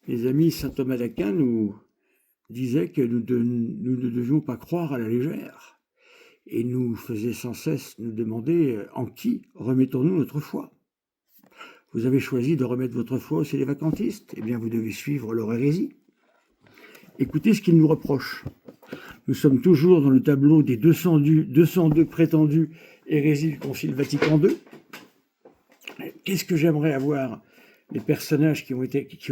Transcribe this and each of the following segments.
Les amis saint Thomas d'Aquin nous disaient que nous ne devions pas croire à la légère et nous faisait sans cesse nous demander en qui remettons-nous notre foi. Vous avez choisi de remettre votre foi chez les vacantistes, eh bien vous devez suivre leur hérésie. Écoutez ce qu'ils nous reprochent. Nous sommes toujours dans le tableau des 202 prétendues hérésies du Concile Vatican II. Qu'est-ce que j'aimerais avoir les personnages qui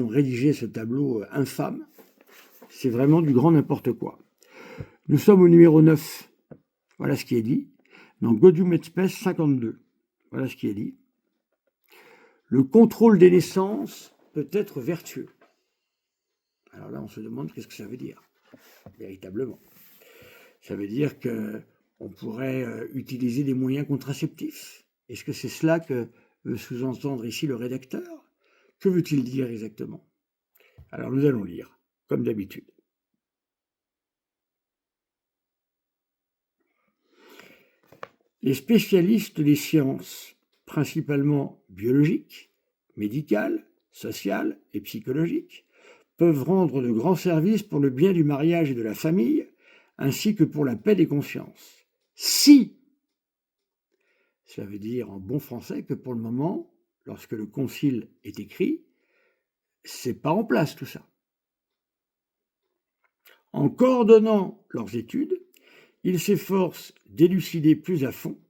ont rédigé ce tableau infâme? C'est vraiment du grand n'importe quoi. Nous sommes au numéro 9. Voilà ce qui est dit. Dans Gaudium et Spes 52. Voilà ce qui est dit. Le contrôle des naissances peut être vertueux. Alors là, on se demande qu'est-ce que ça veut dire, véritablement. Ça veut dire qu'on pourrait utiliser des moyens contraceptifs. Est-ce que c'est cela que veut sous-entendre ici le rédacteur? Que veut-il dire exactement? Alors nous allons lire, comme d'habitude. Les spécialistes des sciences, principalement biologiques, médicales, sociales et psychologiques, peuvent rendre de grands services pour le bien du mariage et de la famille, ainsi que pour la paix des consciences. Si, cela veut dire en bon français que pour le moment, lorsque le concile est écrit, c'est pas en place tout ça. En coordonnant leurs études, ils s'efforcent d'élucider plus à fond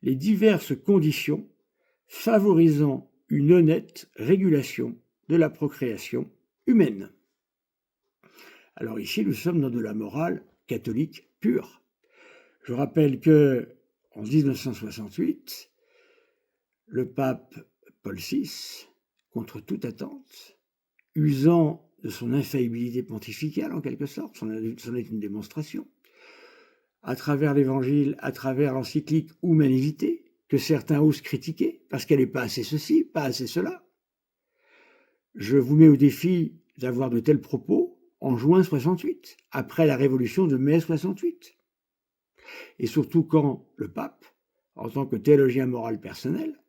les diverses conditions favorisant une honnête régulation de la procréation humaine. Alors ici, nous sommes dans de la morale catholique pure. Je rappelle que en 1968, le pape Paul VI, contre toute attente, usant de son infaillibilité pontificale en quelque sorte, c'en est une démonstration, à travers l'évangile, à travers l'encyclique Humanum Vitae, que certains osent critiquer, parce qu'elle n'est pas assez ceci, pas assez cela. Je vous mets au défi d'avoir de tels propos en juin 68, après la révolution de mai 68. Et surtout quand le pape, en tant que théologien moral personnel,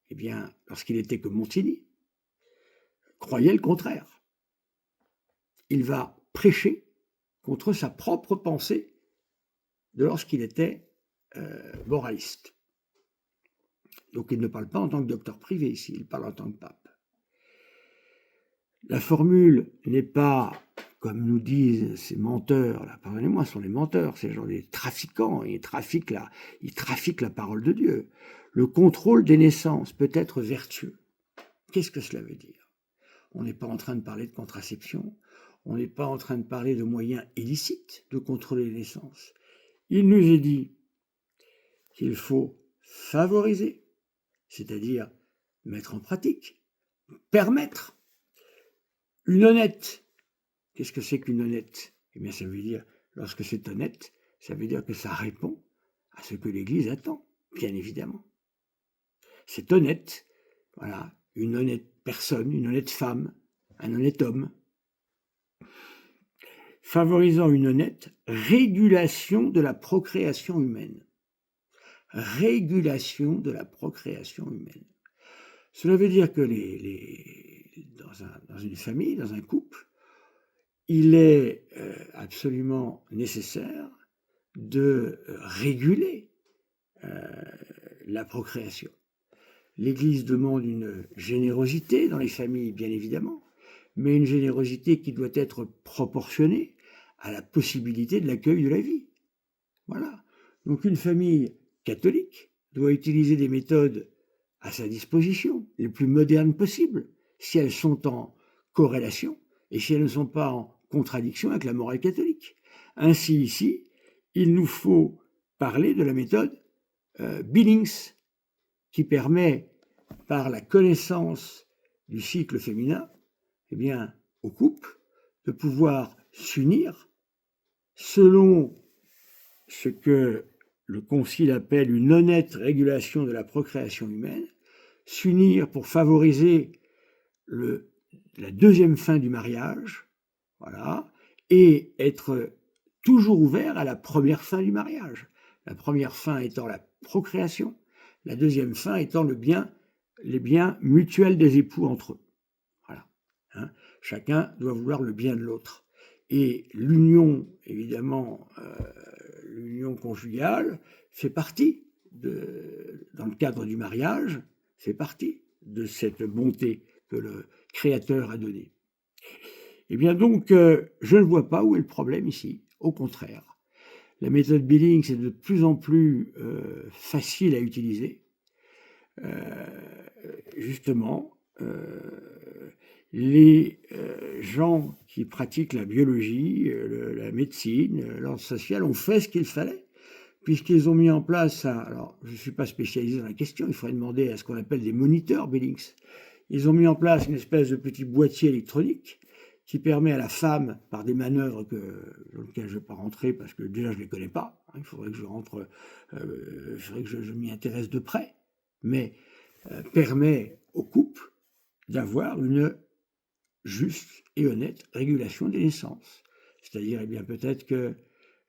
eh bien, lorsqu'il était que Montigny, croyait le contraire. Il va prêcher contre sa propre pensée de lorsqu'il était moraliste. Donc il ne parle pas en tant que docteur privé ici, il parle en tant que pape. La formule n'est pas, comme nous disent ces menteurs, là, pardonnez-moi, ce sont les menteurs, ces gens, des trafiquants, ils trafiquent la parole de Dieu. Le contrôle des naissances peut être vertueux. Qu'est-ce que cela veut dire? On n'est pas en train de parler de contraception, on n'est pas en train de parler de moyens illicites de contrôler les naissances. Il nous est dit qu'il faut favoriser, c'est-à-dire mettre en pratique, permettre une honnête. Qu'est-ce que c'est qu'une honnête? Eh bien, ça veut dire, lorsque c'est honnête, ça veut dire que ça répond à ce que l'Église attend, bien évidemment. C'est honnête, voilà, une honnête personne, une honnête femme, un honnête homme, favorisant une honnête régulation de la procréation humaine. Régulation de la procréation humaine. Cela veut dire que dans une famille, dans un couple, il est absolument nécessaire de réguler la procréation. L'Église demande une générosité dans les familles, bien évidemment, mais une générosité qui doit être proportionnée à la possibilité de l'accueil de la vie. Voilà. Donc une famille catholique doit utiliser des méthodes à sa disposition, les plus modernes possibles, si elles sont en corrélation et si elles ne sont pas en contradiction avec la morale catholique. Ainsi, ici, il nous faut parler de la méthode Billings, qui permet, par la connaissance du cycle féminin, eh bien, au couple, de pouvoir s'unir selon ce que le Concile appelle une honnête régulation de la procréation humaine, s'unir pour favoriser la deuxième fin du mariage, voilà, et être toujours ouvert à la première fin du mariage. La première fin étant la procréation, la deuxième fin étant les biens mutuels des époux entre eux. Voilà. hein. Chacun doit vouloir le bien de l'autre. Et l'union, évidemment, l'union conjugale fait partie, dans le cadre du mariage, fait partie de cette bonté que le Créateur a donnée. Eh bien donc, je ne vois pas où est le problème ici. Au contraire, la méthode Billings est de plus en plus facile à utiliser. Justement, les gens qui pratiquent la biologie, la médecine, l'ordre social ont fait ce qu'il fallait, puisqu'ils ont mis en place alors je ne suis pas spécialisé dans la question, il faudrait demander à ce qu'on appelle des moniteurs Billings. Ils ont mis en place une espèce de petit boîtier électronique qui permet à la femme, par des manœuvres dans lesquelles je ne vais pas rentrer parce que déjà je ne les connais pas, hein, il faudrait que je rentre, il faudrait que je m'y intéresse de près, mais permet au couple d'avoir une juste et honnête régulation des naissances. C'est-à-dire, eh bien, peut-être que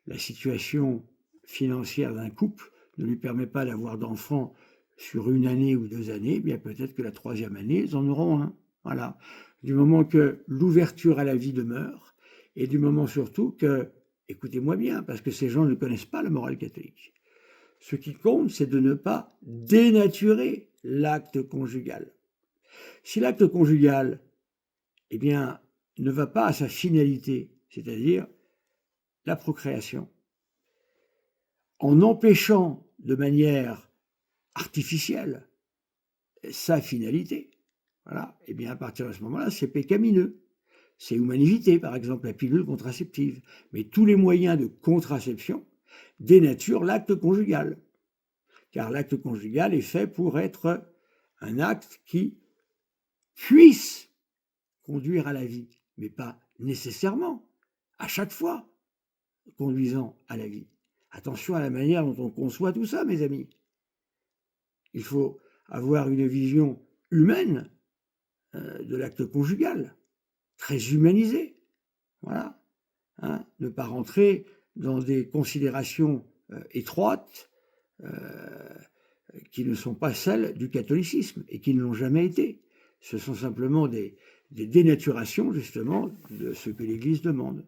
la situation financière d'un couple ne lui permet pas d'avoir d'enfants sur 1 année ou 2 années, eh bien peut-être que la 3e année, ils en auront un. Voilà. Du moment que l'ouverture à la vie demeure, et du moment surtout que, écoutez-moi bien, parce que ces gens ne connaissent pas la morale catholique, ce qui compte, c'est de ne pas dénaturer l'acte conjugal. Si l'acte conjugal, eh bien, ne va pas à sa finalité, c'est-à-dire la procréation, en empêchant de manière artificielle sa finalité, voilà, et bien à partir de ce moment-là, c'est pécamineux. C'est humanité, par exemple, la pilule contraceptive. Mais tous les moyens de contraception dénaturent l'acte conjugal. Car l'acte conjugal est fait pour être un acte qui puisse conduire à la vie, mais pas nécessairement, à chaque fois, conduisant à la vie. Attention à la manière dont on conçoit tout ça, mes amis. Il faut avoir une vision humaine de l'acte conjugal, très humanisée. Voilà. Hein, ne pas rentrer dans des considérations étroites qui ne sont pas celles du catholicisme et qui ne l'ont jamais été. Ce sont simplement des dénaturations, justement, de ce que l'Église demande.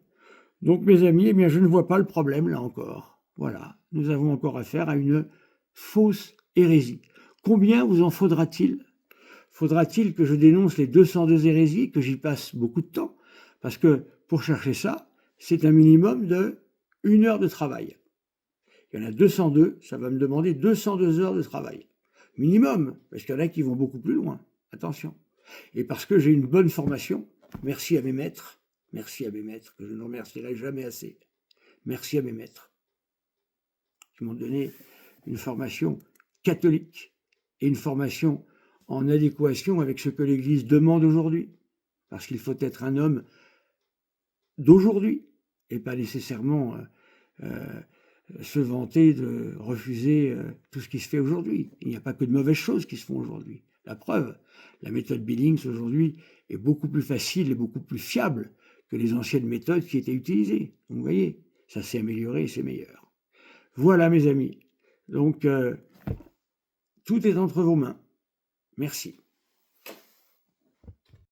Donc, mes amis, eh bien, je ne vois pas le problème, là encore. Voilà, nous avons encore affaire à une fausse hérésie. Combien vous en faudra-t-il ? Faudra-t-il que je dénonce les 202 hérésies, que j'y passe beaucoup de temps ? Parce que pour chercher ça, c'est un minimum de 1 heure de travail. Il y en a 202, ça va me demander 202 heures de travail. Minimum, parce qu'il y en a qui vont beaucoup plus loin. Attention. Et parce que j'ai une bonne formation, merci à mes maîtres, que je ne remercierai jamais assez. Merci à mes maîtres qui m'ont donné une formation catholique et une formation en adéquation avec ce que l'Église demande aujourd'hui. Parce qu'il faut être un homme d'aujourd'hui et pas nécessairement se vanter de refuser tout ce qui se fait aujourd'hui. Il n'y a pas que de mauvaises choses qui se font aujourd'hui. La preuve, la méthode Billings aujourd'hui est beaucoup plus facile et beaucoup plus fiable que les anciennes méthodes qui étaient utilisées. Donc, vous voyez, ça s'est amélioré et c'est meilleur. Voilà, mes amis. Donc, tout est entre vos mains. Merci.